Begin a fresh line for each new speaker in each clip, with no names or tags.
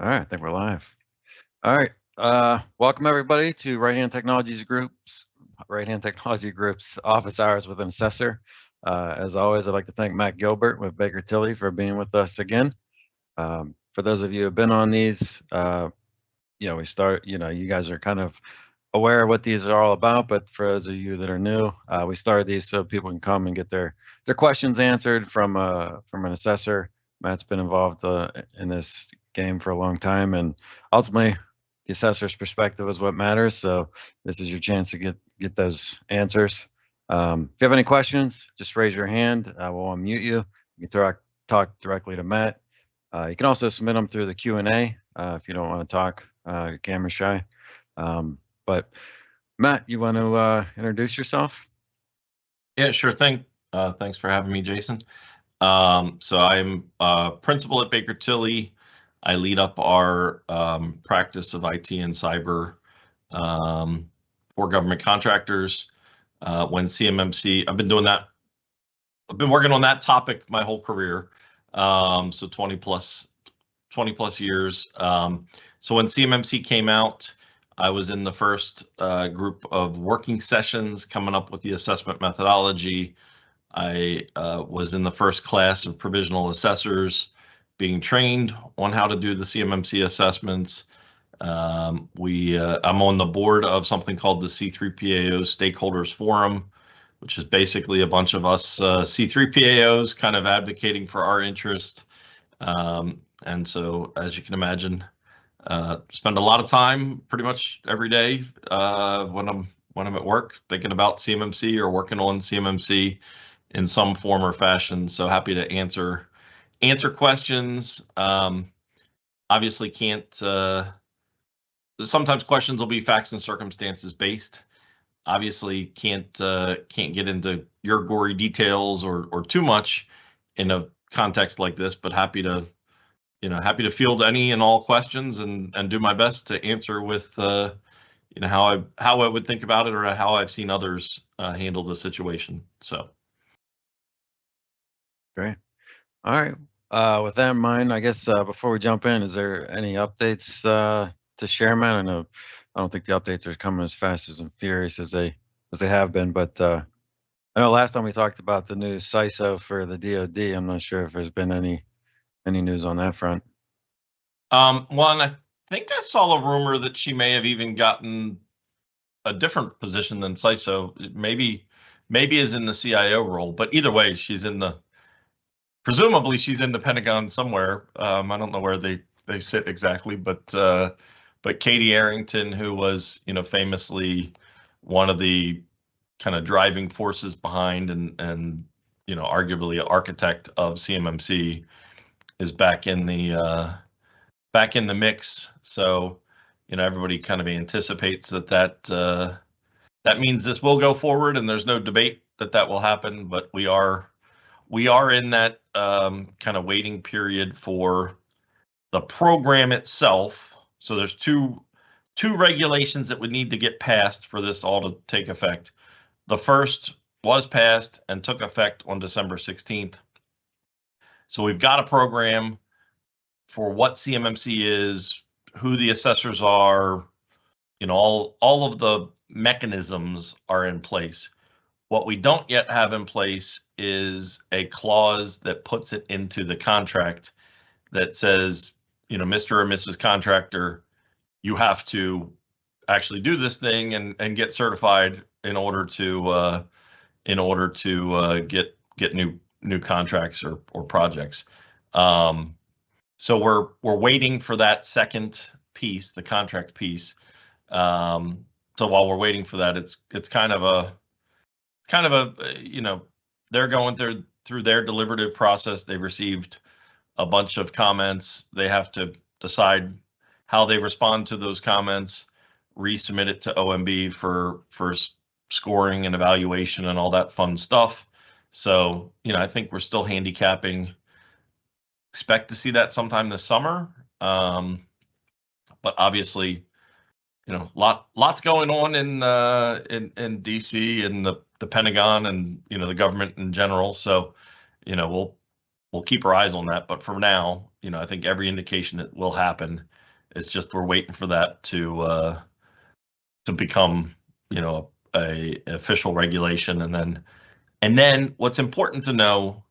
All right, I think we're live. All right. Welcome everybody to Right Hand Technology Group's office hours with an assessor. As always, I'd like to thank Matt Gilbert with Baker Tilly for being with us again. For those of you who have been on these, you guys are kind of aware of what these are all about, but for those of you that are new, we started these so people can come and get their questions answered from an assessor. Matt's been involved in this game for a long time, and ultimately, the assessor's perspective is what matters. So this is your chance to get those answers. If you have any questions, just raise your hand. We'll unmute you. You can talk directly to Matt. You can also submit them through the Q&A if you don't want to talk. You're camera shy. But Matt, you want to introduce yourself?
Yeah, sure thing. Thanks for having me, Jason. So I'm principal at Baker Tilly. I lead up our practice of IT and cyber for government contractors. When CMMC, I've been working on that topic my whole career. So 20 plus years. So when CMMC came out, I was in the first group of working sessions coming up with the assessment methodology. I was in the first class of provisional assessors being trained on how to do the CMMC assessments. I'm on the board of something called the C3PAO Stakeholders Forum, which is basically a bunch of us C3PAOs kind of advocating for our interest. And so, as you can imagine, spend a lot of time pretty much every day when I'm at work thinking about CMMC or working on CMMC in some form or fashion. So happy to answer questions. Obviously can't, sometimes questions will be facts and circumstances based. Obviously can't get into your gory details or too much in a context like this, but happy to field any and all questions and do my best to answer with how I would think about it or how I've seen others handle the situation. So
great. All right. With that in mind, I guess before we jump in, is there any updates to share, man? I don't think the updates are coming as fast and furious as they have been, but I know last time we talked about the new CISO for the DoD. I'm not sure if there's been any news on that front.
Well, and I think I saw a rumor that she may have even gotten a different position than CISO. Maybe is in the CIO role, but either way, presumably she's in the Pentagon somewhere. I don't know where they sit exactly, but Katie Arrington, who was famously one of the kind of driving forces behind and arguably an architect of CMMC, is back in the mix. So everybody kind of anticipates that means this will go forward, and there's no debate that will happen. But we are in that kind of waiting period for the program itself. So there's two regulations that would need to get passed for this all to take effect. The first was passed and took effect on December 16th. So we've got a program for what CMMC is, who the assessors are, all of the mechanisms are in place. What we don't yet have in place is a clause that puts it into the contract that says, Mr. or Mrs. Contractor, you have to actually do this thing and get certified in order to get new contracts or projects. So we're waiting for that second piece, the contract piece. So while we're waiting for that, it's kind of a they're going through their deliberative process. They've received a bunch of comments. They have to decide how they respond to those comments, resubmit it to OMB for scoring and evaluation and all that fun stuff. So, I think we're still handicapping. Expect to see that sometime this summer. But obviously, lots going on in DC and the Pentagon and the government in general. So, we'll keep our eyes on that. But for now, I think every indication it will happen. It's just we're waiting for that to become, a official regulation, and then what's important to know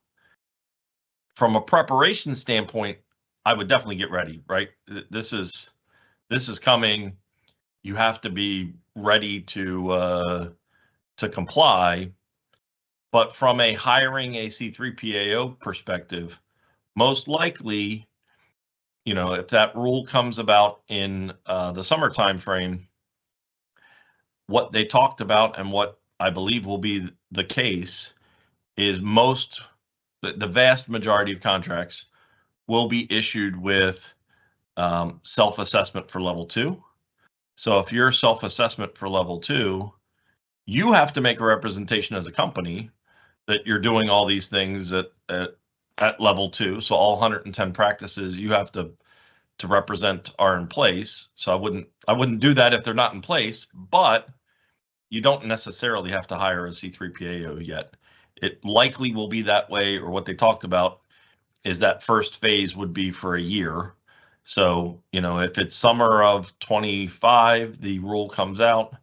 from a preparation standpoint, I would definitely get ready. Right, this is coming. You have to be ready to comply. But from a hiring a C3PAO perspective, most likely, if that rule comes about in the summer timeframe, what they talked about and what I believe will be the case is the vast majority of contracts will be issued with self-assessment for level 2. So if you're self-assessment for level 2, you have to make a representation as a company that you're doing all these things at level 2. So all 110 practices you have to represent are in place. So I wouldn't do that if they're not in place, but you don't necessarily have to hire a C3PAO yet. It likely will be that way, or what they talked about is that first phase would be for a year. So, if it's summer of 25, the rule comes out,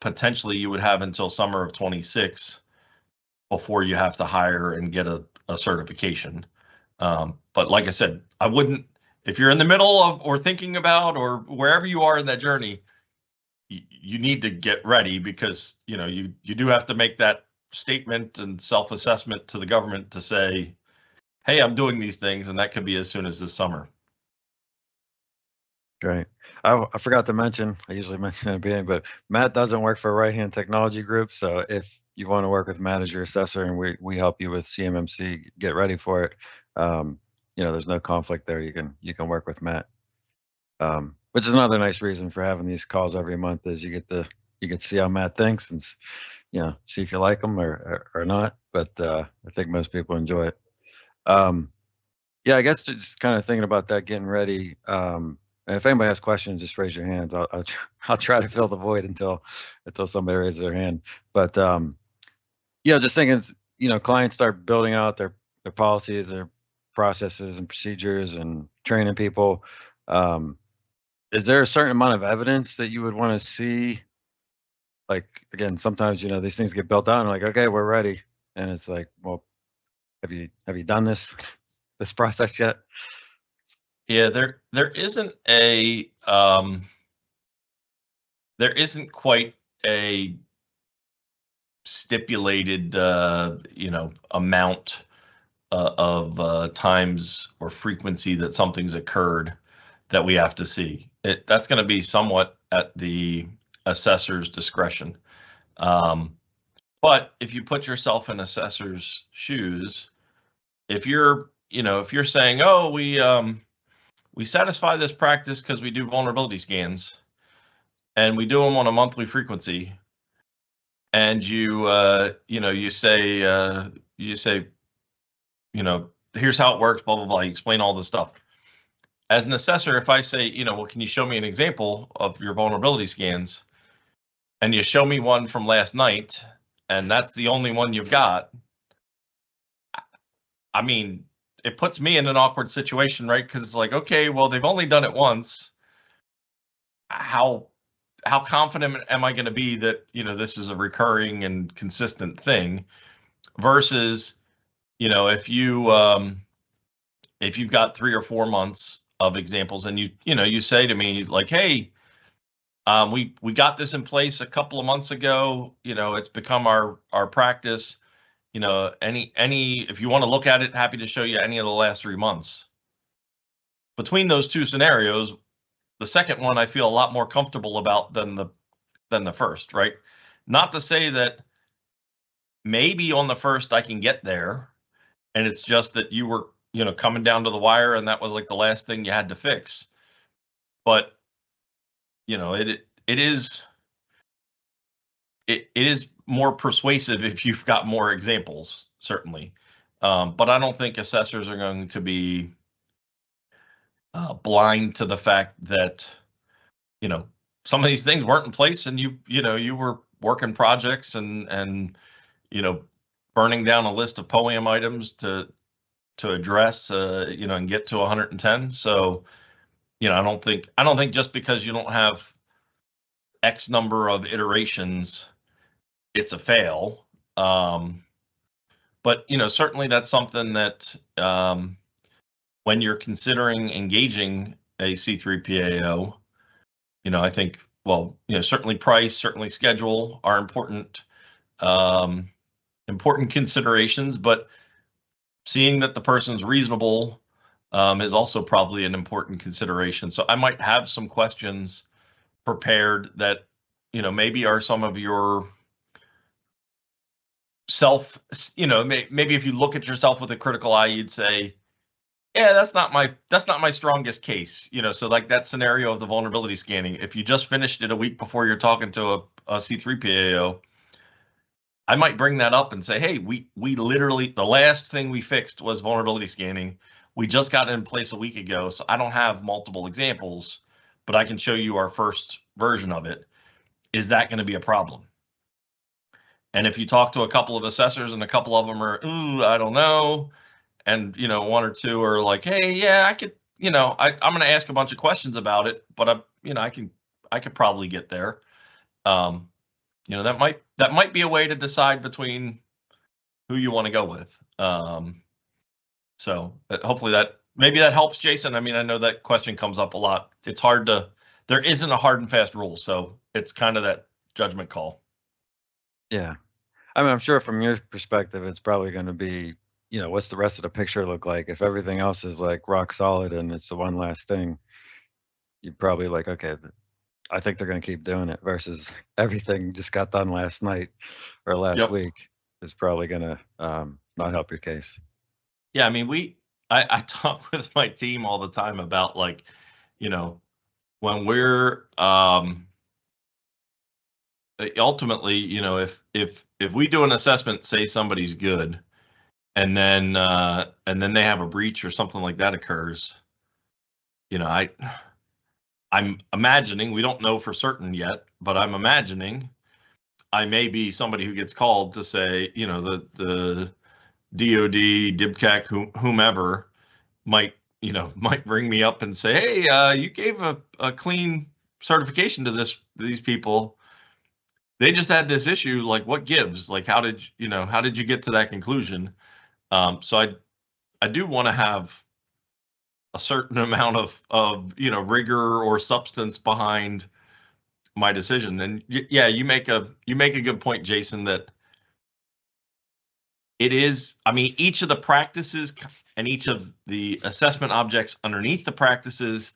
potentially you would have until summer of 26 before you have to hire and get a certification. But like I said, I wouldn't, if you're in the middle of or thinking about or wherever you are in that journey, you need to get ready, because you do have to make that statement and self-assessment to the government to say, hey, I'm doing these things, and that could be as soon as this summer.
Great. I forgot to mention, I usually mention it at the beginning, but Matt doesn't work for Right Hand Technology Group. So if you want to work with Matt as your assessor and we help you with CMMC, get ready for it. There's no conflict there. You can work with Matt. Which is another nice reason for having these calls every month, is you get to see how Matt thinks and see if you like him or not. But I think most people enjoy it. Yeah, I guess just kind of thinking about that, getting ready. And if anybody has questions, just raise your hands. I'll try to fill the void until somebody raises their hand. But just thinking, clients start building out their policies, their processes and procedures, and training people. Is there a certain amount of evidence that you would want to see? Like, again, sometimes these things get built out and like, okay, we're ready, and it's like, well, have you done this process yet?
Yeah, there isn't quite a stipulated amount of times or frequency that something's occurred that we have to see. That's going to be somewhat at the assessor's discretion. But if you put yourself in assessor's shoes, if you're saying, oh, we satisfy this practice because we do vulnerability scans and we do them on a monthly frequency, and you say, here's how it works, blah, blah, blah, you explain all this stuff. As an assessor, if I say, well, can you show me an example of your vulnerability scans? And you show me one from last night, and that's the only one you've got. I mean, it puts me in an awkward situation, right? Because it's like, okay, well, they've only done it once. How confident am I going to be that, this is a recurring and consistent thing, versus, if you've got 3 or 4 months of examples and you say to me like, hey, we got this in place a couple of months ago, it's become our practice, if you want to look at it, happy to show you any of the last 3 months. Between those two scenarios, the second one I feel a lot more comfortable about than the first, right? Not to say that maybe on the first I can get there, and it's just that you were, coming down to the wire and that was like the last thing you had to fix. But, it is more persuasive if you've got more examples, certainly. But I don't think assessors are going to be blind to the fact that, some of these things weren't in place, and you were working projects and burning down a list of POAM items to address, you know, and get to 110. So, you know, I don't think just because you don't have X number of iterations, it's a fail. But, you know, certainly that's something that when you're considering engaging a C3PAO, you know, I think, well, you know, certainly price, certainly schedule are important considerations, but seeing that the person's reasonable is also probably an important consideration. So I might have some questions prepared that, you know, maybe are some of your you know, maybe if you look at yourself with a critical eye, you'd say, yeah, that's not my strongest case, you know. So like that scenario of the vulnerability scanning, if you just finished it a week before you're talking to a C3PAO, I might bring that up and say, hey, we literally, the last thing we fixed was vulnerability scanning. We just got it in place a week ago, so I don't have multiple examples, but I can show you our first version of it. Is that going to be a problem? And if you talk to a couple of assessors and a couple of them are, ooh, I don't know, and, you know, one or two are like, hey, yeah, I could, you know, I'm going to ask a bunch of questions about it, but you know, I could probably get there. You know, that might be a way to decide between who you want to go with. So hopefully maybe that helps, Jason. I mean, I know that question comes up a lot. It's hard there isn't a hard and fast rule, so it's kind of that judgment call.
Yeah. I mean, I'm sure from your perspective, it's probably going to be, you know, what's the rest of the picture look like? If everything else is like rock solid and it's the one last thing, you'd probably like, okay, I think they're going to keep doing it versus everything just got done last night or last week is probably going to not help your case.
Yeah, I mean, I talk with my team all the time about, like, you know, when we're ultimately, you know, if we do an assessment, say somebody's good, and then they have a breach or something like that occurs, you know, I'm imagining, we don't know for certain yet, but I'm imagining I may be somebody who gets called to say, you know, the DOD, DIBCAC, whomever might bring me up and say, hey, you gave a clean certification to these people. They just had this issue. Like, what gives? Like, how did you get to that conclusion? So I do want to have a certain amount of rigor or substance behind my decision. And yeah, you make a good point, Jason, that it is, I mean, each of the practices and each of the assessment objects underneath the practices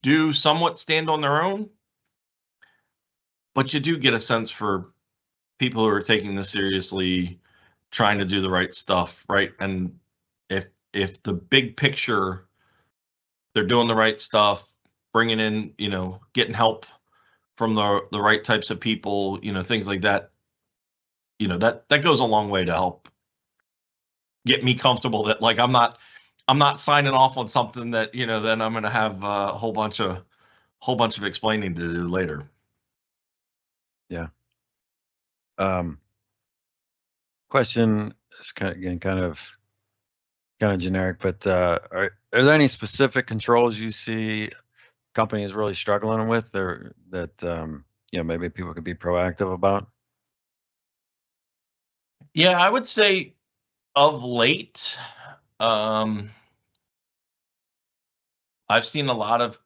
do somewhat stand on their own, but you do get a sense for people who are taking this seriously, trying to do the right stuff, right? And if the big picture, they're doing the right stuff, bringing in, you know, getting help from the right types of people, you know, things like that, you know, that goes a long way to help get me comfortable that, like, I'm not signing off on something that, you know, then I'm going to have a whole bunch of explaining to do later.
Yeah. Question is kind of generic, but are there any specific controls you see companies really struggling with, or that you know, maybe people could be proactive about?
Yeah, I would say of late, I've seen a lot of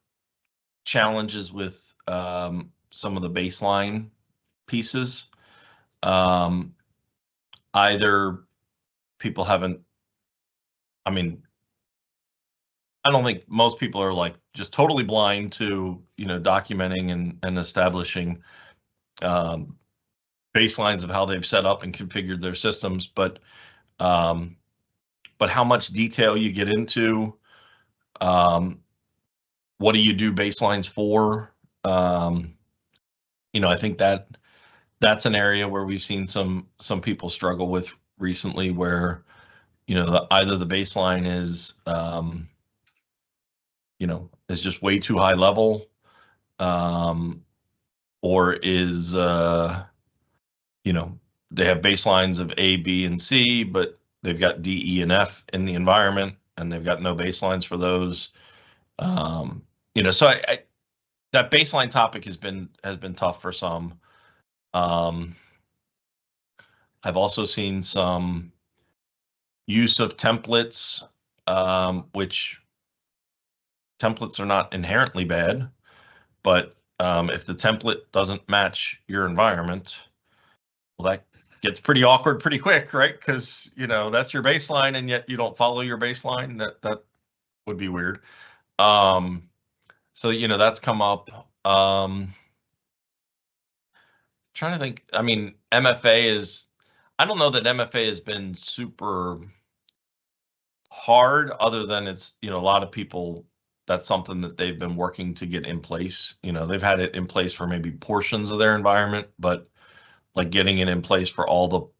challenges with some of the baseline pieces. Either people haven't, I mean, I don't think most people are like just totally blind to, you know, documenting and establishing baselines of how they've set up and configured their systems, but how much detail you get into, what do you do baselines for? You know, I think that's an area where we've seen some people struggle with recently, where, you know, either the baseline is, you know, is just way too high level, or is, you know, they have baselines of A, B, and C, but they've got D, E, and F in the environment, and they've got no baselines for those. You know, so I that baseline topic has been tough for some. I've also seen some use of templates, which templates are not inherently bad, but if the template doesn't match your environment, well, that gets pretty awkward pretty quick, right? Because, you know, that's your baseline, and yet you don't follow your baseline. That would be weird. So, you know, that's come up. Trying to think. I mean, MFA is, I don't know that MFA has been super hard, other than it's, you know, a lot of people, that's something that they've been working to get in place. You know, they've had it in place for maybe portions of their environment, but like getting it in place for all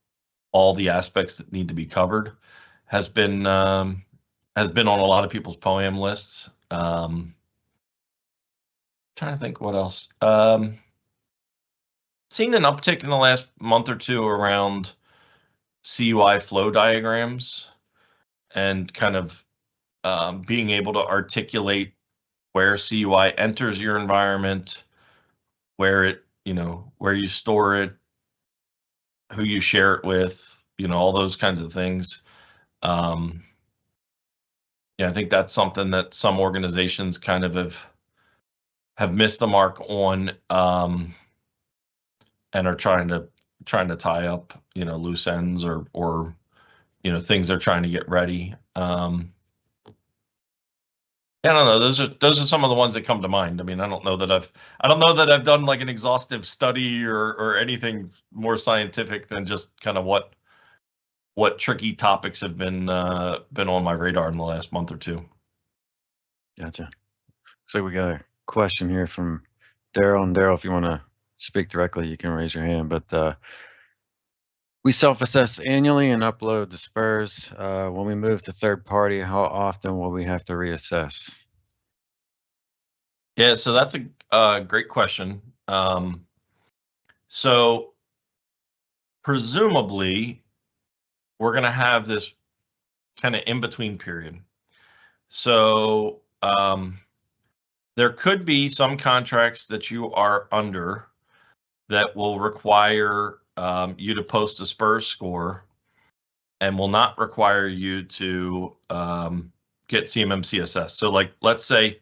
the aspects that need to be covered has been on a lot of people's POAM lists. Trying to think what else. Seen an uptick in the last month or two around CUI flow diagrams, and kind of being able to articulate where CUI enters your environment, where it, you know, where you store it, who you share it with, you know, all those kinds of things. Yeah, I think that's something that some organizations kind of have missed the mark on, and are trying to tie up, you know, loose ends, or you know, things they're trying to get ready. I don't know. Those are some of the ones that come to mind. I mean, I don't know that I've done like an exhaustive study or anything more scientific than just kind of what tricky topics have been on my radar in the last month or two.
Gotcha. So we got a question here from Daryl. And Daryl, if you want to speak directly, you can raise your hand. But we self-assess annually and upload the SPURS. When we move to third party, how often will we have to reassess?
Yeah, so that's a great question. So presumably, we're going to have this kind of in-between period. So there could be some contracts that you are under that will require you to post a SPURS score, and will not require you to get CMMC assessed. So like, let's say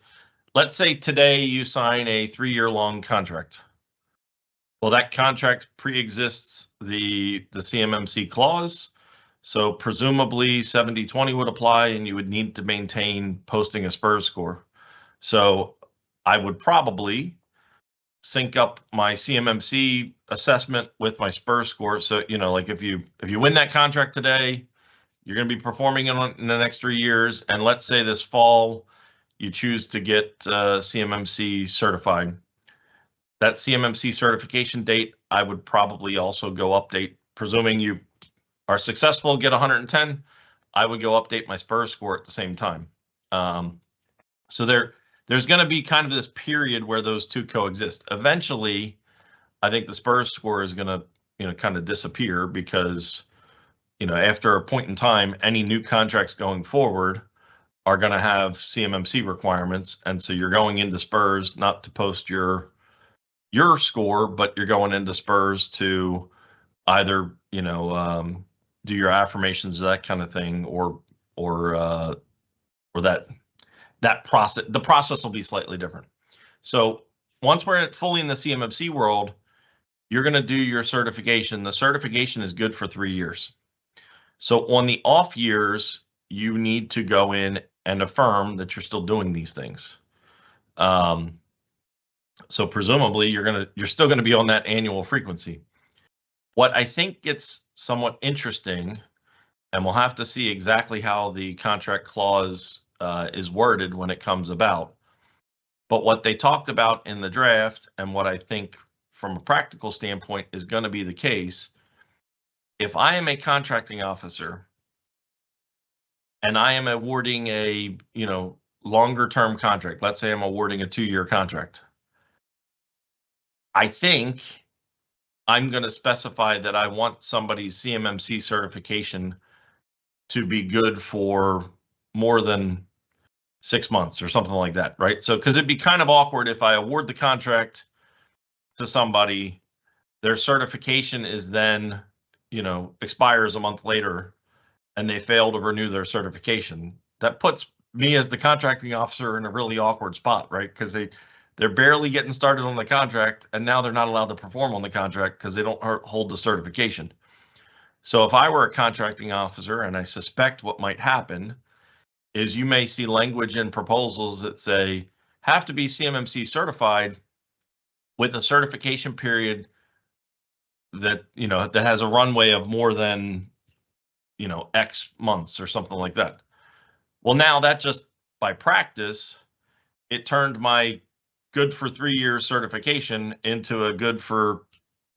today you sign a 3-year-long contract. Well, that contract pre-exists the CMMC clause. So presumably 70/20 would apply, and you would need to maintain posting a SPURS score. So I would probably sync up my CMMC assessment with my SPURS score. So, you know, like if you win that contract today, you're going to be performing in the next 3 years. And let's say this fall you choose to get CMMC certified. That CMMC certification date, I would probably also go update, presuming you are successful, get 110, I would go update my SPURS score at the same time. So there's going to be kind of this period where those two coexist. Eventually, I think the SPURS score is going to, you know, kind of disappear, because, you know, after a point in time, any new contracts going forward are going to have CMMC requirements, and so you're going into SPURS not to post your score, but you're going into SPURS to either, you know, do your affirmations, that kind of thing, or that process. The process will be slightly different. So once we're fully in the CMMC world, you're going to do your certification. The certification is good for 3 years. So on the off years, you need to go in and affirm that you're still doing these things. So presumably you're still going to be on that annual frequency. What I think gets somewhat interesting, and we'll have to see exactly how the contract clause is worded when it comes about. But what they talked about in the draft, and what I think from a practical standpoint is going to be the case, if I am a contracting officer and I am awarding a, you know, longer term contract, let's say I'm awarding a 2-year contract, I think I'm going to specify that I want somebody's CMMC certification to be good for more than 6 months or something like that, right? So, because it'd be kind of awkward if I award the contract to somebody, their certification is then, expires a month later, and they fail to renew their certification. That puts me as the contracting officer in a really awkward spot, right? Because they're barely getting started on the contract, and now they're not allowed to perform on the contract because they don't hold the certification. So if I were a contracting officer, and I suspect what might happen is you may see language in proposals that say have to be CMMC certified with a certification period that that has a runway of more than X months or something like that. Well, now that just by practice, it turned my good for 3 years certification into a good for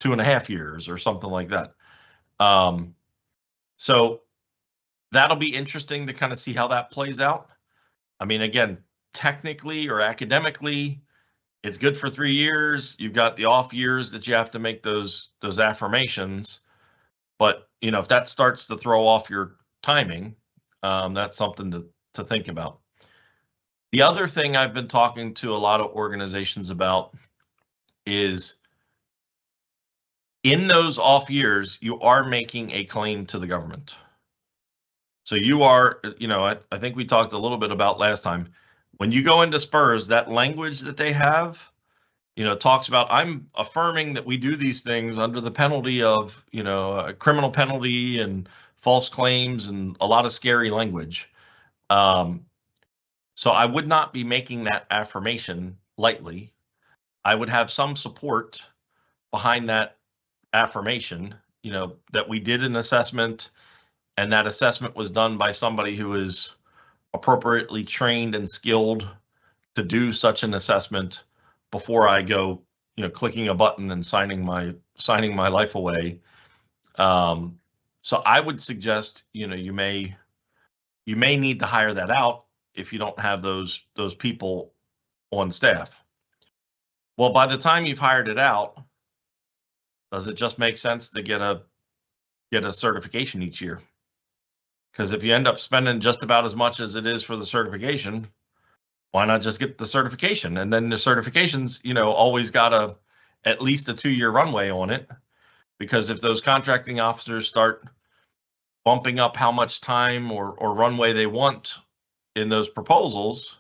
2.5 years or something like that. So that'll be interesting to kind of see how that plays out. I mean, again, technically or academically, it's good for 3 years. You've got the off years that you have to make those affirmations. But if that starts to throw off your timing, that's something to think about. The other thing I've been talking to a lot of organizations about is in those off years, you are making a claim to the government. So you are, I think we talked a little bit about last time, when you go into SPURS, that language that they have, talks about, I'm affirming that we do these things under the penalty of, a criminal penalty and false claims and a lot of scary language. So I would not be making that affirmation lightly. I would have some support behind that affirmation, that we did an assessment and that assessment was done by somebody who is appropriately trained and skilled to do such an assessment before I go, clicking a button and signing my life away. So I would suggest, you may need to hire that out if you don't have those people on staff. Well, by the time you've hired it out, does it just make sense to get a certification each year? Because if you end up spending just about as much as it is for the certification, why not just get the certification? And then the certification's, always got at least a 2-year runway on it. Because if those contracting officers start bumping up how much time or runway they want in those proposals,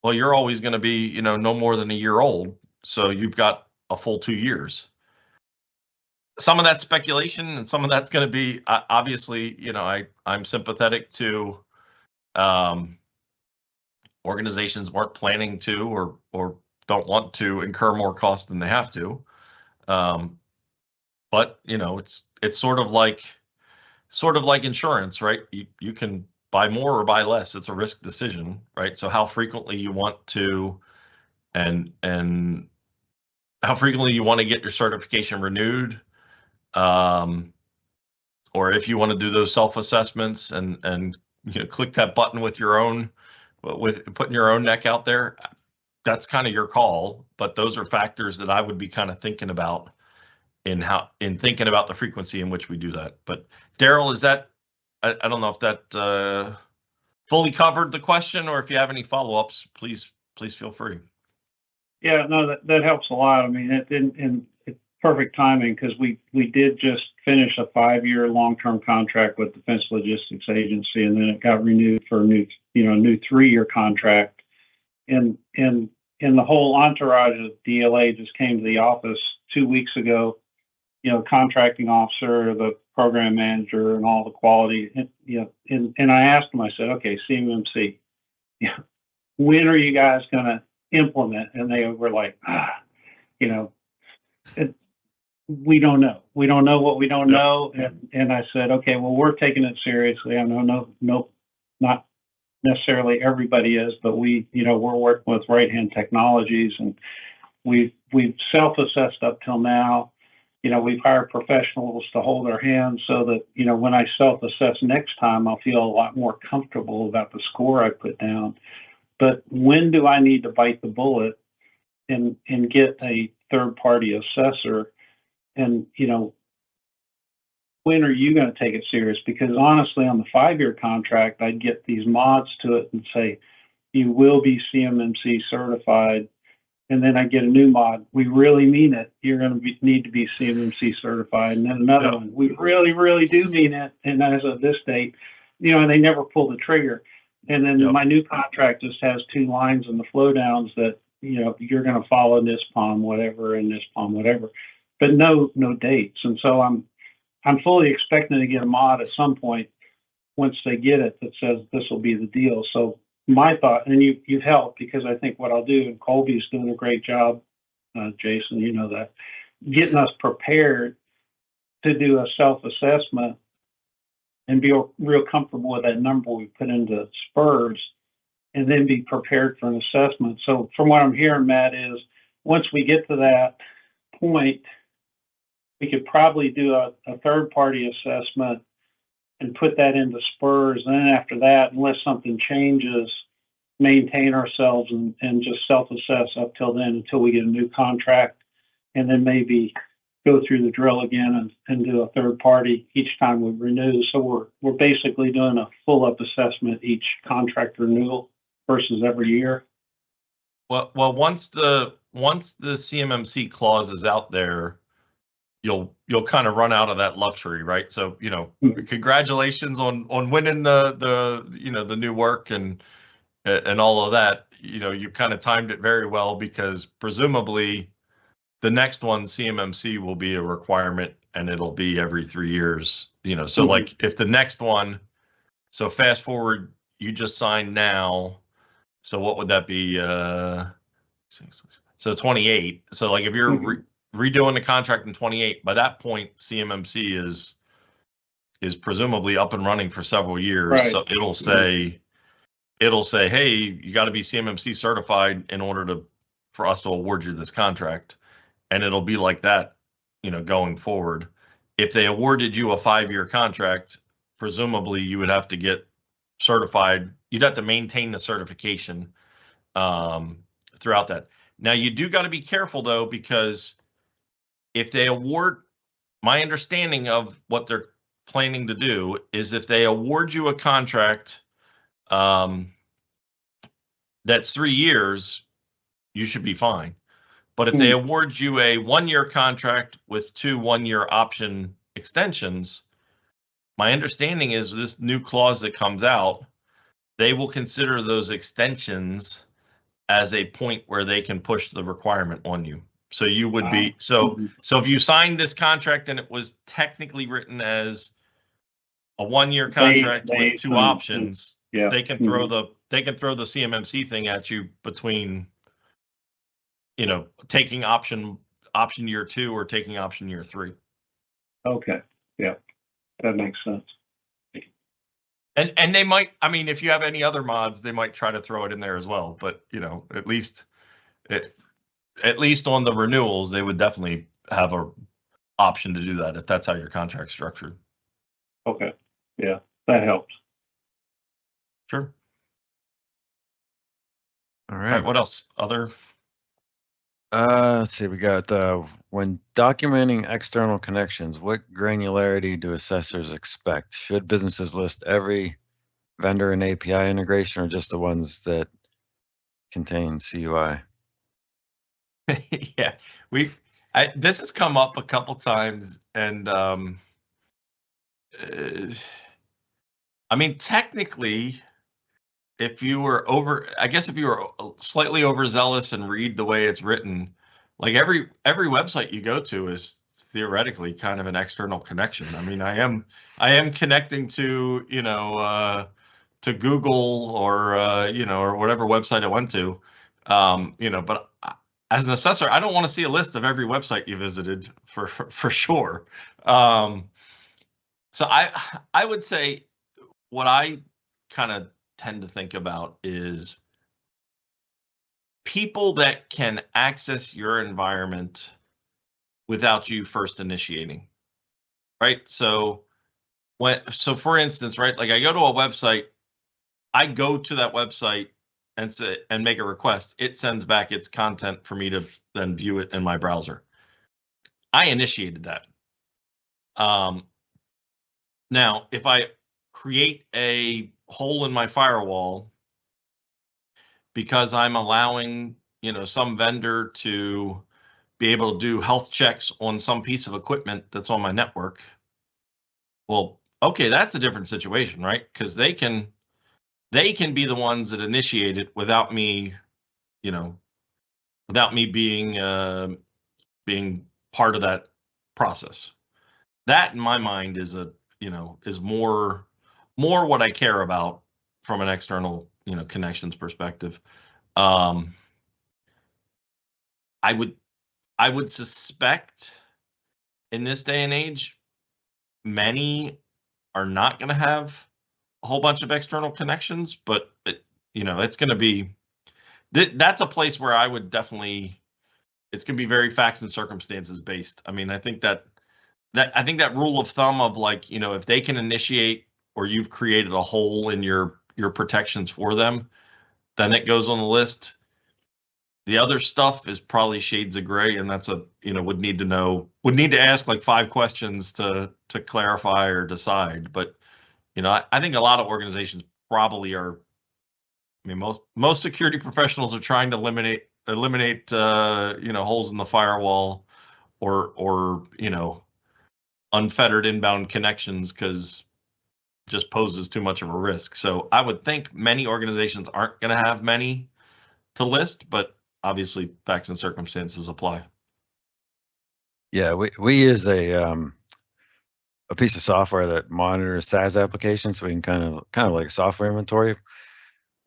well, you're always going to be, no more than a year old. So you've got a full 2 years. Some of that's speculation and some of that's going to be, obviously, I'm sympathetic to organizations weren't planning to or don't want to incur more cost than they have to. But it's sort of like insurance, right? You can buy more or buy less. It's a risk decision, right? So how frequently you want to and how frequently you want to get your certification renewed, or if you want to do those self-assessments and click that button with putting your own neck out there, that's kind of your call. But those are factors that I would be kind of thinking about in thinking about the frequency in which we do that. But Daryl, is that, I don't know if that fully covered the question, or if you have any follow-ups, please feel free.
Yeah, no, that helps a lot. I mean, it's perfect timing because we did just finish a 5-year long-term contract with Defense Logistics Agency, and then it got renewed for a new 3-year contract. And the whole entourage of DLA just came to the office 2 weeks ago. Contracting officer, the program manager, and all the quality. And I asked them. I said, "Okay, CMMC, when are you guys going to implement?" And they were like, we don't know. We don't know what we don't know. And I said, okay, well, we're taking it seriously. I know, no, not necessarily everybody is, but we're working with Right Hand Technologies, and we've self-assessed up till now. We've hired professionals to hold our hands so that, when I self-assess next time, I'll feel a lot more comfortable about the score I put down. But when do I need to bite the bullet and get a third-party assessor? And, when are you going to take it serious? Because honestly, on the 5-year contract, I'd get these mods to it and say, you will be CMMC certified. And then I get a new mod. We really mean it. You're going to need to be CMMC certified. And then another
Yep.
one. We really, really do mean it. And as of this date, and they never pull the trigger. And then
Yep.
my new contract just has 2 lines in the flow downs that, you're going to follow this POM, whatever, and this POM, whatever, but no dates. And so I'm fully expecting to get a mod at some point once they get it that says this will be the deal. So my thought, and you've helped, because I think what I'll do, and Colby's doing a great job, Jason, you know that, getting us prepared to do a self-assessment and be real comfortable with that number we put into SPURS, and then be prepared for an assessment. So from what I'm hearing, Matt, is once we get to that point, we could probably do a third-party assessment and put that into SPURS. And then after that, unless something changes, maintain ourselves and just self-assess up till then, until we get a new contract, and then maybe go through the drill again and do a third party each time we renew. So we're basically doing a full up assessment each contract renewal versus every year.
Well, once the CMMC clause is out there, you'll kind of run out of that luxury, right? So, congratulations on winning the new work and all of that. You kind of timed it very well, because presumably the next one, CMMC, will be a requirement, and it'll be every 3 years. So like if the next one, so fast forward, you just signed now. So what would that be? So 28. So like if you're redoing the contract in 28, by that point, CMMC is presumably up and running for several years.
Right.
So it'll say, hey, you got to be CMMC certified in order for us to award you this contract. And it'll be like that, going forward. If they awarded you a 5-year contract, presumably you would have to get certified. You'd have to maintain the certification throughout that. Now, you do got to be careful, though, because if they award, my understanding of what they're planning to do is, if they award you a contract that's 3 years, you should be fine. But if they award you a 1-year contract with 2 1-year option extensions, my understanding is this new clause that comes out, they will consider those extensions as a point where they can push the requirement on you. So you would be, so if you signed this contract and it was technically written as a 1-year contract with 2 options, they can throw the CMMC thing at you between, taking option year 2 or taking option year 3.
Okay. Yeah, that makes sense.
And they might, if you have any other mods, they might try to throw it in there as well. But, at least on the renewals, they would definitely have a option to do that if that's how your contract's structured.
Okay. Yeah, that helps.
Sure.
All
All
right.
right. What else? Other?
Let's see. We got when documenting external connections, what granularity do assessors expect? Should businesses list every vendor and API integration, or just the ones that contain CUI?
Yeah, this has come up a couple times, and technically, if you were slightly overzealous and read the way it's written, like every website you go to is theoretically kind of an external connection. I am connecting to to Google or or whatever website I went to, but as an assessor, I don't want to see a list of every website you visited for sure. So I would say what I kind of tend to think about is people that can access your environment without you first initiating, right? So for instance, right, like I go to a website, I go to that website and make a request. It sends back its content for me to then view it in my browser. I initiated that. Now, if I create a hole in my firewall because I'm allowing, some vendor to be able to do health checks on some piece of equipment that's on my network, well, okay, that's a different situation, right? Because they can be the ones that initiate it without me, being part of that process. That, in my mind, is is more what I care about from an external, connections perspective. I would suspect in this day and age, many are not going to have a whole bunch of external connections, but it's going to be that's a place where I would definitely, it's going to be very facts and circumstances based. I mean, I think that rule of thumb of like, if they can initiate or you've created a hole in your protections for them, then it goes on the list. The other stuff is probably shades of gray, and that's would need to ask like 5 questions to clarify or decide. But I think a lot of organizations probably are. I mean, most security professionals are trying to eliminate holes in the firewall or unfettered inbound connections, because just poses too much of a risk. So I would think many organizations aren't going to have many to list, but obviously facts and circumstances apply.
Yeah, we use a piece of software that monitors SaaS applications, so we can kind of like software inventory.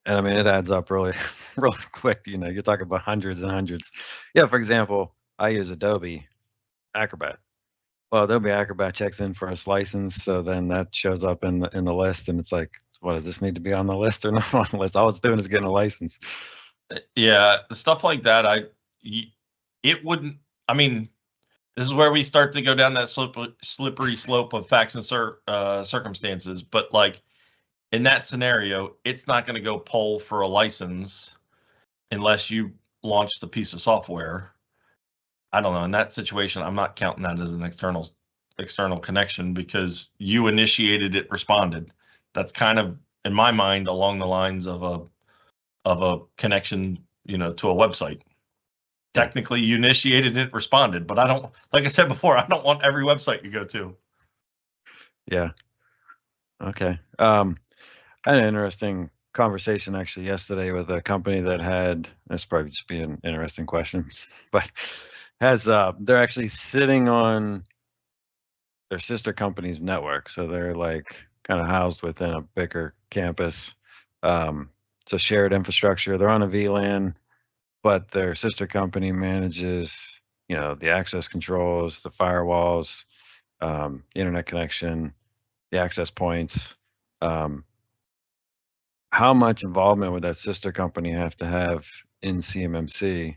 And I mean, it adds up really, really quick. You're talking about hundreds and hundreds. Yeah, for example, I use Adobe Acrobat. Well, Adobe Acrobat checks in for its license, so then that shows up in the list, and it's like, what, does this need to be on the list or not on the list? All it's doing is getting a license.
Yeah, stuff like that, it wouldn't. I mean, this is where we start to go down that slippery slope of facts and circumstances. But like in that scenario, it's not going to go poll for a license unless you launch the piece of software. I don't know. In that situation, I'm not counting that as an external connection because you initiated it, responded. That's kind of, in my mind, along the lines of a connection, to a website. Technically, you initiated it, responded, but I don't, like I said before, I don't want every website you go to.
Yeah. Okay. I had an interesting conversation actually yesterday with a company that had, this probably just be an interesting question, but they're actually sitting on their sister company's network. So they're like kind of housed within a bigger campus. It's a shared infrastructure. They're on a VLAN, but their sister company manages, the access controls, the firewalls, the internet connection, the access points. How much involvement would that sister company have to have in CMMC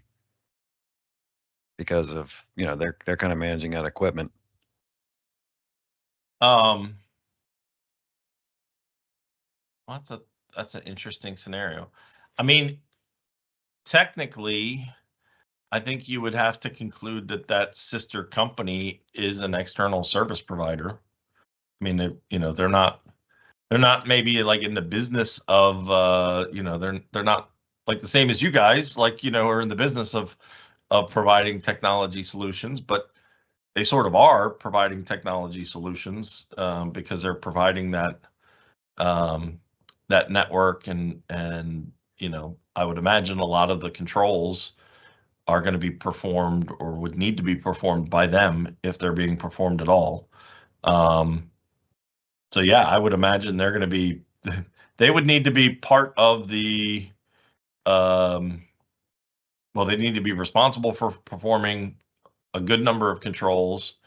because of, they're kind of managing that equipment?
That's an interesting scenario. I mean, technically, I think you would have to conclude that sister company is an external service provider. I mean, they're not maybe like in the business of, they're not like the same as you guys, like, are in the business of providing technology solutions, but they sort of are providing technology solutions because they're providing that network and I would imagine a lot of the controls are going to be performed or would need to be performed by them if they're being performed at all. So yeah, I would imagine they're going to be, they would need to be part of the, well, they need to be responsible for performing a good number of controls,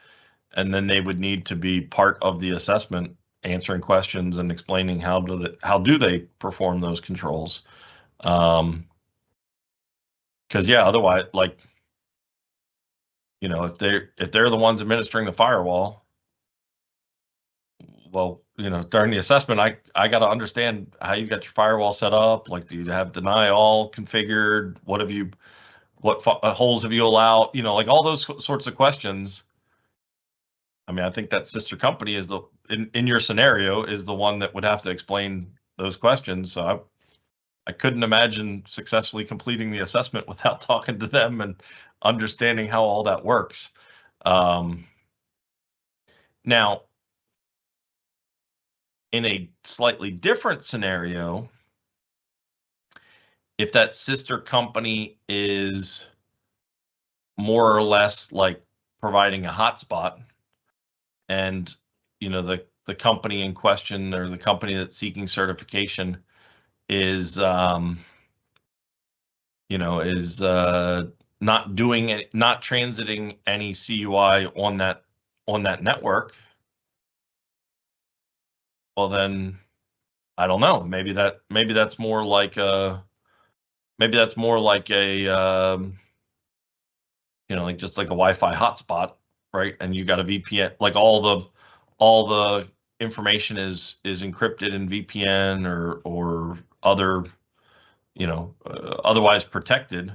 and then they would need to be part of the assessment, answering questions and explaining how do they perform those controls. Because yeah, otherwise, like, if they're the ones administering the firewall, well, during the assessment, I got to understand how you got your firewall set up. Like, do you have deny all configured? What holes have you allowed? Like all those sorts of questions. I mean, I think that sister company is in your scenario is the one that would have to explain those questions. So I couldn't imagine successfully completing the assessment without talking to them and understanding how all that works. Now, in a slightly different scenario, if that sister company is more or less like providing a hotspot, and the company in question or the company that's seeking certification is not doing it, not transiting any CUI on that network, well then I don't know. Maybe that's more like a like just like a Wi-Fi hotspot, right? And you got a VPN, like all the information is encrypted in VPN or other otherwise protected.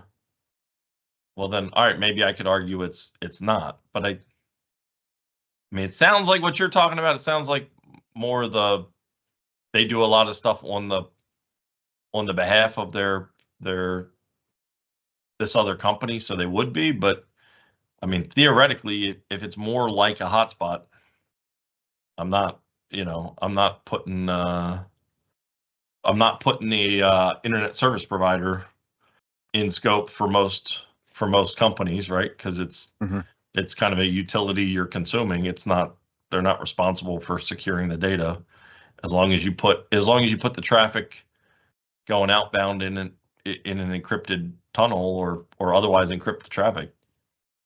Well then, all right, maybe I could argue it's not. But I mean, it sounds like what you're talking about. It sounds like more they do a lot of stuff on the behalf of this other company, so they would be. But I mean, theoretically, if it's more like a hotspot, I'm not putting the internet service provider in scope for most companies, right? Because it's kind of a utility you're consuming. They're not responsible for securing the data. As long as you put the traffic going outbound in an encrypted tunnel or otherwise encrypt the traffic,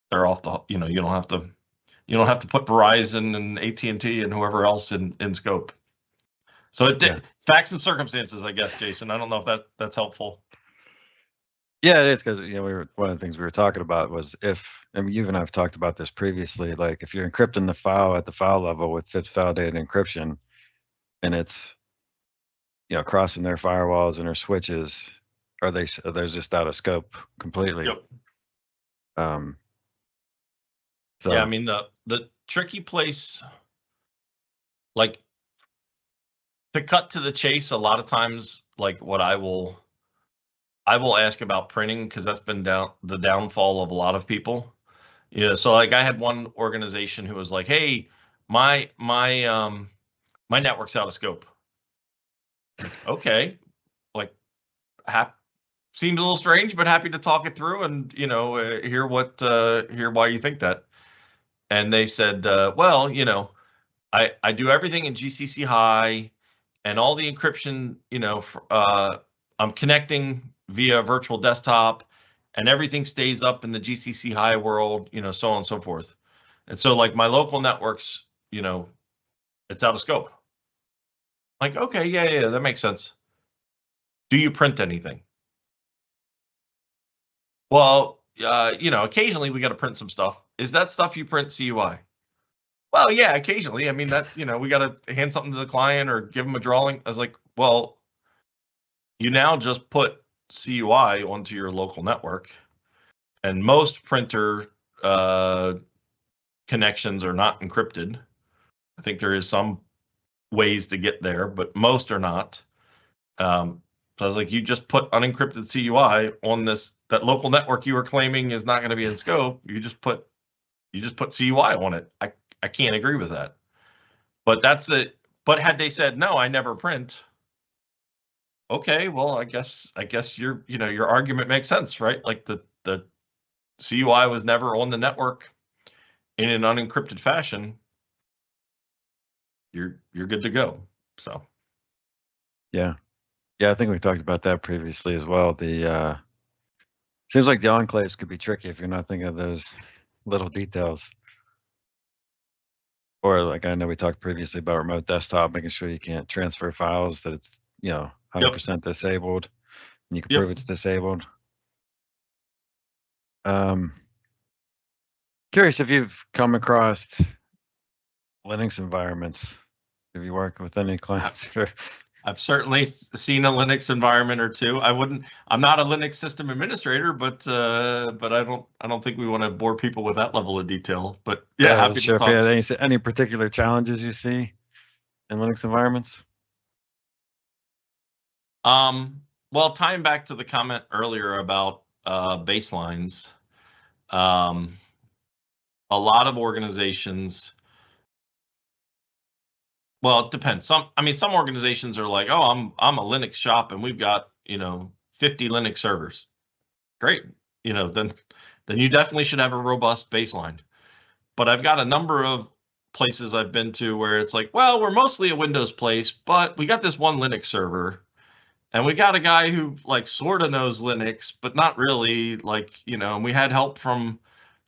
they're off the. You don't have to put Verizon and AT&T and whoever else in scope. So facts and circumstances, I guess, Jason. I don't know if that's helpful.
Yeah, it is, because one of the things we were talking about was you and I have talked about this previously. Like if you're encrypting the file at the file level with fixed file data encryption, and it's crossing their firewalls and their switches, are they're just out of scope completely?
Yep.
So
yeah, I mean the tricky place, like to cut to the chase, a lot of times, like what I will ask about printing, because that's been the downfall of a lot of people. So like I had one organization who was like, hey, my network's out of scope. Okay, like seemed a little strange, but happy to talk it through and hear why you think that. And they said, well, I do everything in GCC high, and all the encryption, I'm connecting via virtual desktop, and everything stays up in the GCC high world, so on and so forth. And so like my local networks, it's out of scope. Like, okay, yeah, that makes sense. Do you print anything? Well, occasionally we got to print some stuff. Is that stuff you print CUI? Well, yeah, occasionally. I mean, that, we got to hand something to the client or give them a drawing. I was like, well, you now just put CUI onto your local network, and most printer connections are not encrypted. I think there is some ways to get there, but most are not. So I was like, you just put unencrypted CUI on that local network you were claiming is not going to be in scope. You just put CUI on it. I can't agree with that. But that's it. But had they said, no, I never print. Okay, well, I guess your argument makes sense, right? Like the CUI was never on the network in an unencrypted fashion. You're good to go. So
yeah, I think we talked about that previously as well. The seems like the enclaves could be tricky if you're not thinking of those little details. Or like I know we talked previously about remote desktop, making sure you can't transfer files, that it's 100% disabled, and you can prove it's disabled. Curious if you've come across Linux environments. Have you worked with any clients that are
I've certainly seen a Linux environment or two. I'm not a Linux system administrator, but I don't think we want to bore people with that level of detail. But yeah, happy
sure.
to
If you
talk.
had any particular challenges you see in Linux environments?
Well, tying back to the comment earlier about baselines, a lot of organizations. Well, it depends. Some organizations are like, oh, I'm a Linux shop and we've got 50 Linux servers. Great, then you definitely should have a robust baseline. But I've got a number of places I've been to where it's like, well, we're mostly a Windows place, but we got this one Linux server, and we got a guy who like sort of knows Linux, but not really. Like, and we had help from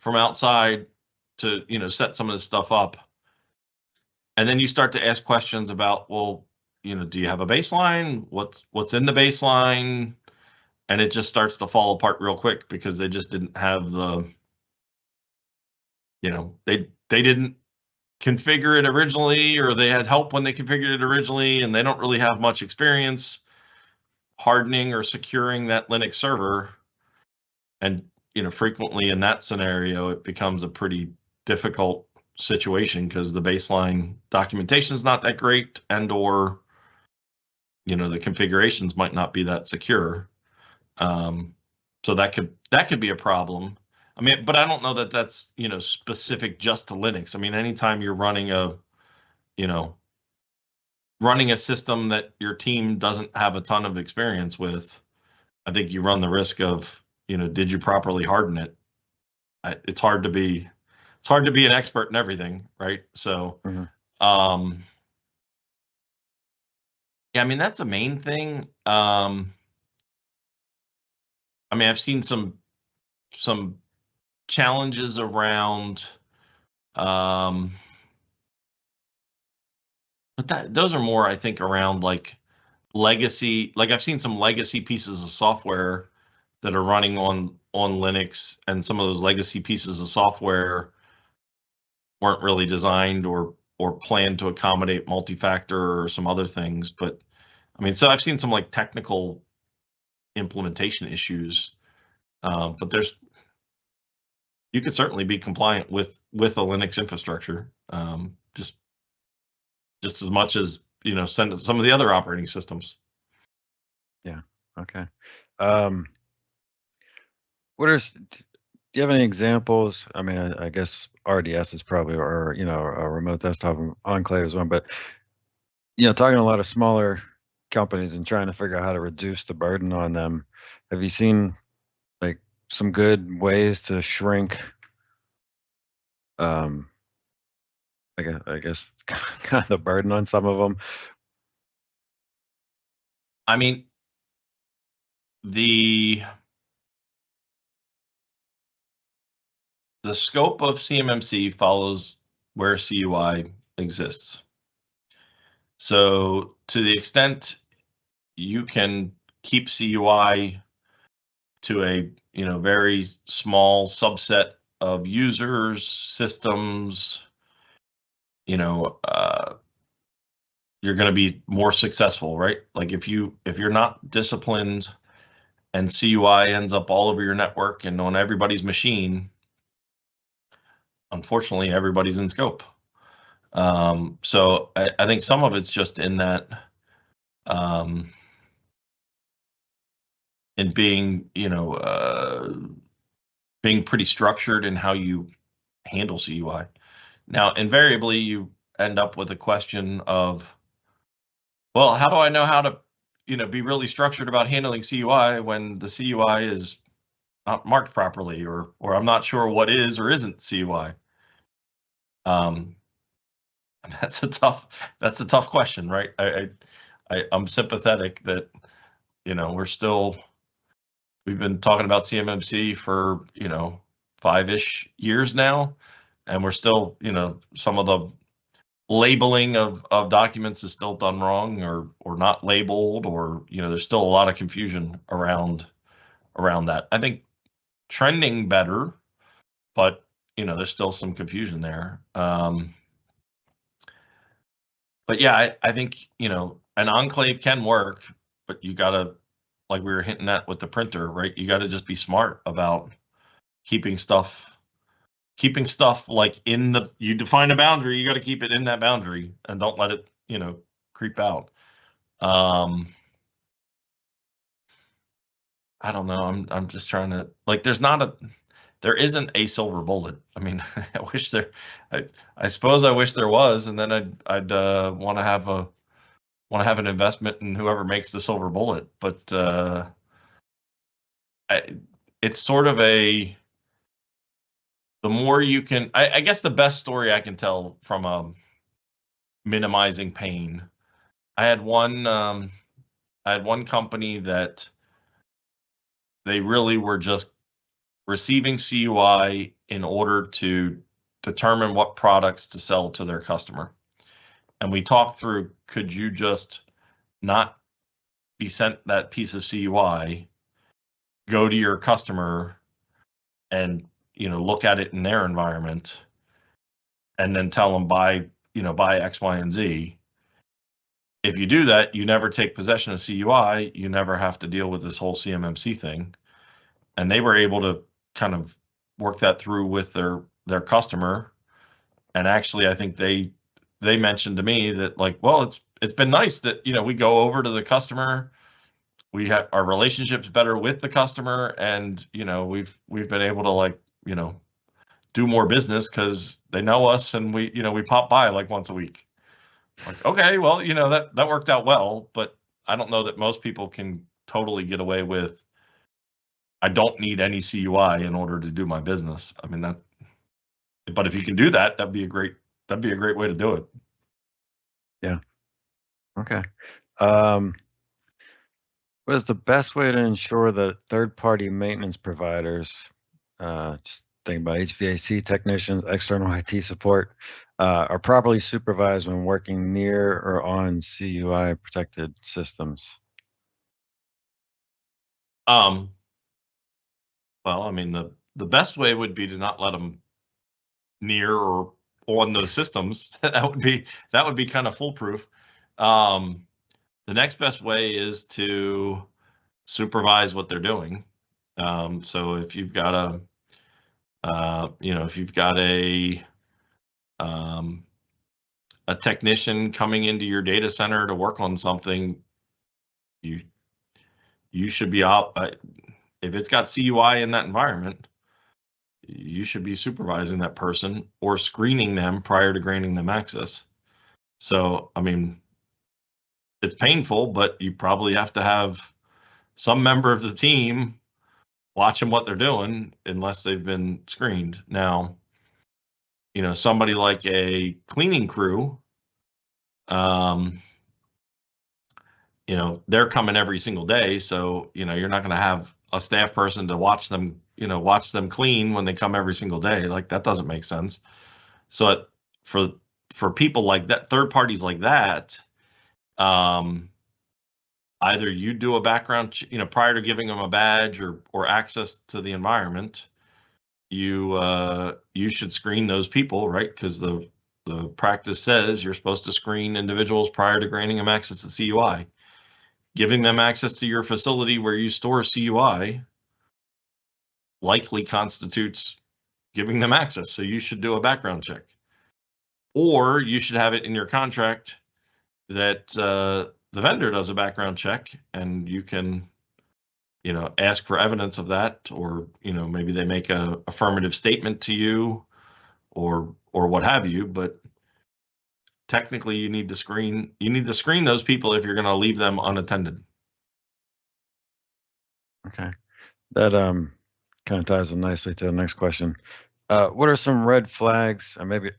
outside to set some of this stuff up. And then you start to ask questions about, well, do you have a baseline? What's in the baseline? And it just starts to fall apart real quick because they just didn't have the, they didn't configure it originally, or they had help when they configured it originally, and they don't really have much experience hardening or securing that Linux server. And frequently in that scenario, it becomes a pretty difficult situation because the baseline documentation is not that great, and or the configurations might not be that secure. So that could be a problem. I mean, but I don't know that that's specific just to Linux. I mean, anytime you're running a system that your team doesn't have a ton of experience with, I think you run the risk of did you properly harden it? It's hard to be an expert in everything, right? So, yeah, I mean, that's the main thing. I mean, I've seen some challenges around, but those are more, I think, around like legacy. Like I've seen some legacy pieces of software that are running on Linux, and some of those legacy pieces of software weren't really designed or planned to accommodate multi-factor or some other things. But I mean, so I've seen some like technical implementation issues, but you could certainly be compliant with a Linux infrastructure, just as much as send some of the other operating systems.
Yeah. Okay. Do you have any examples? I mean, I guess RDS is probably, or a remote desktop enclave is one, but talking to a lot of smaller companies and trying to figure out how to reduce the burden on them. Have you seen like some good ways to shrink? I guess kind of the burden on some of them.
I mean, the scope of CMMC follows where CUI exists. So to the extent you can keep CUI to a very small subset of users, systems, you're going to be more successful, right? Like if you're not disciplined and CUI ends up all over your network and on everybody's machine, unfortunately, everybody's in scope. So I think some of it's just in that, in being, being pretty structured in how you handle CUI. Now, invariably, you end up with a question of, well, how do I know how to, be really structured about handling CUI when the CUI is not marked properly, or I'm not sure what is or isn't CUI. That's a tough question, right? I'm sympathetic that, we've been talking about CMMC for, 5-ish years now, and we're still, some of the labeling of documents is still done wrong or not labeled, or, there's still a lot of confusion around that. I think trending better, but, there's still some confusion there. But yeah, I think, an enclave can work, but you gotta, like we were hinting at with the printer, right? You gotta just be smart about keeping stuff like you define a boundary, you got to keep it in that boundary and don't let it, creep out. I don't know. I'm just trying to, like, there isn't a silver bullet. I mean, I suppose I wish there was, and then I'd want to have an investment in whoever makes the silver bullet. But it's sort of the more you can, I guess the best story I can tell from minimizing pain. I had one company that they really were just receiving CUI in order to determine what products to sell to their customer. And we talked through, could you just not be sent that piece of CUI, go to your customer and, look at it in their environment and then tell them buy X, Y, and Z. If you do that, you never take possession of CUI, you never have to deal with this whole CMMC thing. And they were able to kind of work that through with their customer. And actually, I think they mentioned to me that, like, well, it's been nice that, we go over to the customer, we have our relationships better with the customer, and, we've been able to, like, do more business because they know us and we pop by like once a week. Like, okay, well, that worked out well, but I don't know that most people can totally get away with, I don't need any CUI in order to do my business. I mean, but if you can do that, that'd be a great way to do it.
Yeah. Okay. What is the best way to ensure that third-party maintenance providers, just thinking about HVAC technicians, external IT support, are properly supervised when working near or on CUI protected systems?
Well, I mean, the best way would be to not let them near or on those systems. that would be kind of foolproof. The next best way is to supervise what they're doing. So if you've got a technician coming into your data center to work on something, you should be out. If it's got CUI in that environment, you should be supervising that person or screening them prior to granting them access. So, I mean, it's painful, but you probably have to have some member of the team watching what they're doing unless they've been screened. Now, somebody like a cleaning crew, they're coming every single day. So, you're not going to have a staff person to watch them clean when they come every single day. Like, that doesn't make sense. So for people like that, third parties like that, either you do a background, prior to giving them a badge or access to the environment, you should screen those people, right? Because the practice says you're supposed to screen individuals prior to granting them access to CUI. Giving them access to your facility where you store CUI likely constitutes giving them access. So you should do a background check. Or you should have it in your contract that the vendor does a background check, and you can, ask for evidence of that, or, maybe they make a affirmative statement to you or what have you. But technically you need to screen those people if you're going to leave them unattended.
Okay. That kind of ties in nicely to the next question. What are some red flags? Maybe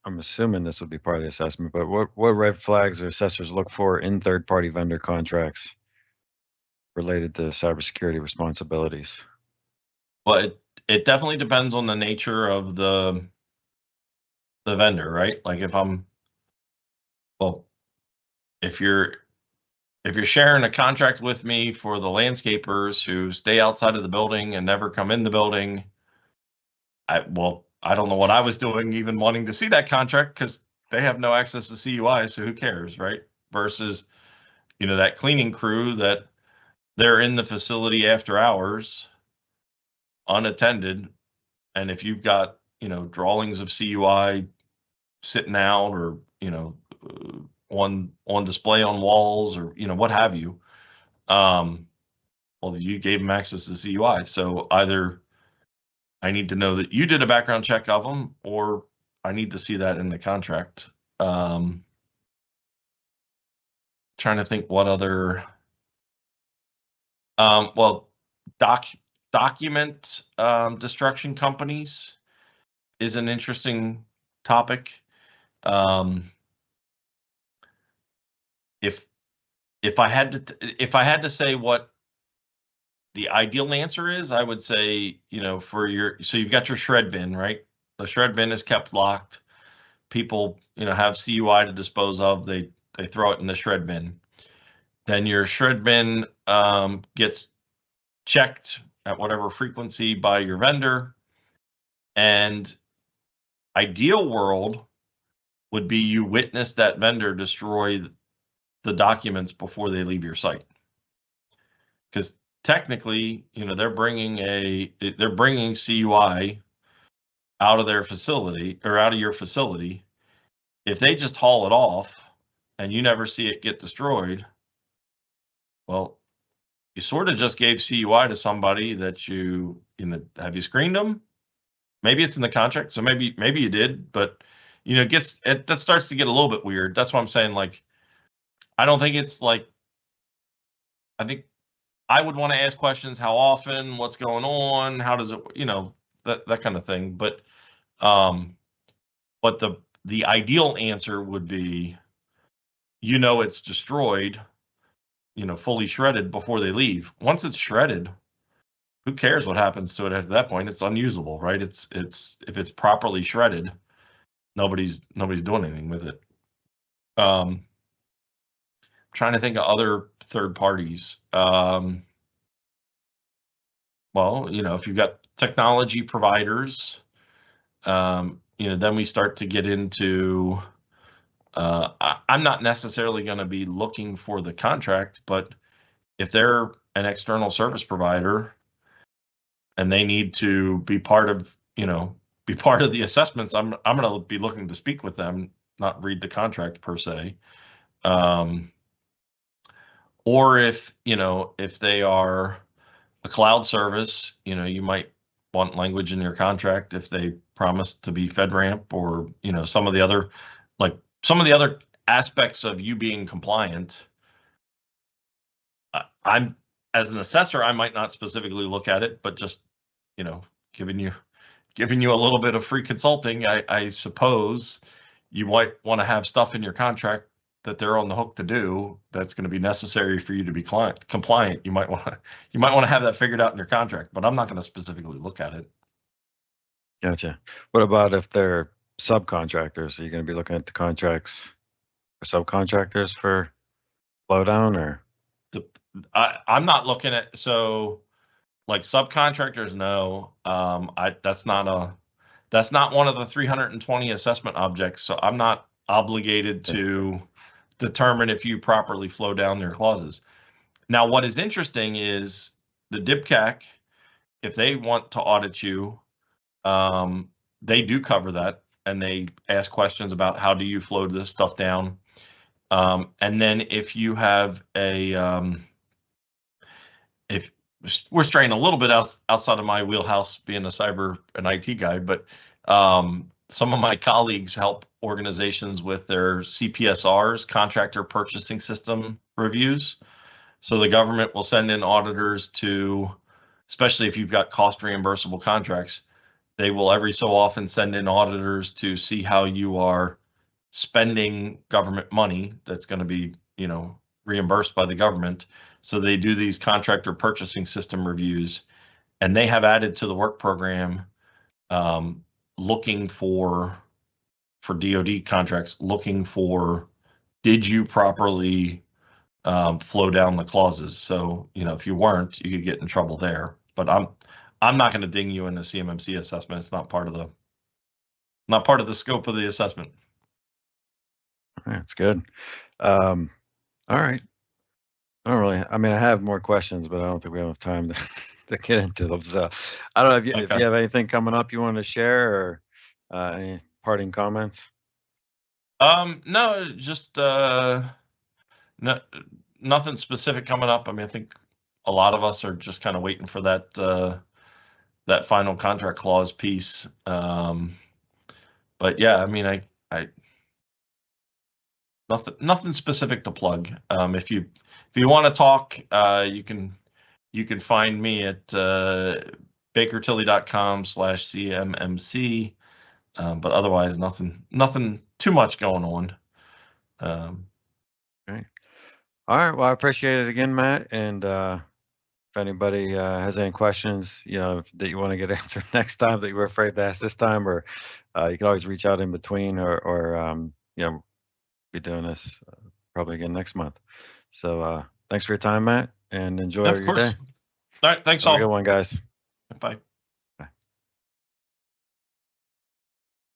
I'm assuming this would be part of the assessment, but what red flags do assessors look for in third-party vendor contracts related to cybersecurity responsibilities?
Well, it definitely depends on the nature of the vendor, right? Like if you're sharing a contract with me for the landscapers who stay outside of the building and never come in the building, I don't know what I was doing even wanting to see that contract, because they have no access to CUI, so who cares, right? Versus you know, that cleaning crew that they're in the facility after hours, unattended, and if you've got, you know, drawings of CUI sitting out, or, you know, on display on walls, or, you know, what have you, well, you gave them access to CUI. So either I need to know that you did a background check of them, or I need to see that in the contract. Trying to think what other, well, document destruction companies is an interesting topic. If I had to say what the ideal answer is, I would say, you know, so you've got your shred bin, right? The shred bin is kept locked. People, you know, have CUI to dispose of. They throw it in the shred bin. Then your shred bin gets checked at whatever frequency by your vendor. And ideal world would be you witness that vendor destroy the documents before they leave your site. Because technically, you know, they're bringing CUI out of their facility, or out of your facility. If they just haul it off and you never see it get destroyed, well, you sort of just gave CUI to somebody that you know, have you screened them? Maybe it's in the contract, so maybe you did, but, you know, that starts to get a little bit weird. That's why I'm saying, like, I don't think it's like, I think I would want to ask questions: how often, what's going on, how does it, you know, that kind of thing. But the ideal answer would be, you know, it's destroyed, you know, fully shredded before they leave. Once it's shredded, who cares what happens to it at that point? It's unusable, right? It's if it's properly shredded, nobody's doing anything with it. Trying to think of other third parties. Well, you know, if you've got technology providers, you know, then we start to get into, I'm not necessarily going to be looking for the contract, but if they're an external service provider and they need to be part of, you know, be part of the assessments, I'm going to be looking to speak with them, not read the contract per se. Or if, you know, if they are a cloud service, you know, you might want language in your contract if they promise to be FedRAMP, or, you know, some of the other aspects of you being compliant. I'm, as an assessor, I might not specifically look at it, but just, you know, giving you a little bit of free consulting, I suppose you might want to have stuff in your contract that they're on the hook to do that's going to be necessary for you to be compliant. You might want to have that figured out in your contract, but I'm not going to specifically look at it.
Gotcha. What about if they're subcontractors? Are you going to be looking at the contracts for subcontractors for blowdown, or?
I'm not looking at, so like subcontractors, no. That's not one of the 320 assessment objects, so I'm not obligated to determine if you properly flow down their clauses. Now, what is interesting is the DIPCAC, if they want to audit you, they do cover that, and they ask questions about how do you flow this stuff down. And then if you have if we're straying a little bit outside of my wheelhouse, being a cyber and IT guy, but some of my colleagues help organizations with their CPSRs, contractor purchasing system reviews. So the government will send in auditors to, especially if you've got cost reimbursable contracts, they will every so often send in auditors to see how you are spending government money that's going to be, you know, reimbursed by the government. So they do these contractor purchasing system reviews, and they have added to the work program, looking for DoD contracts, looking for, did you properly flow down the clauses? So, you know, if you weren't, you could get in trouble there. But I'm not going to ding you in a CMMC assessment. It's not part of the scope of the assessment.
That's good. All right. I don't really. I mean, I have more questions, but I don't think we have enough time to get into them. So I don't know if
Okay.
you have anything coming up you want to share, or any parting comments.
No, just no, nothing specific coming up. I mean, I think a lot of us are just kind of waiting for that that final contract clause piece. But yeah, I mean, I nothing specific to plug. If you want to talk, you can find me at bakertilly.com/CMMC. But otherwise, nothing too much going on.
Great. All right. Well, I appreciate it again, Matt. And if anybody has any questions, that you want to get answered next time that you were afraid to ask this time, or you can always reach out in between, or be doing this probably again next month. So thanks for your time, Matt, and enjoy
Of
your day.
course. All right. Thanks
Have a
all.
good one, guys.
Bye.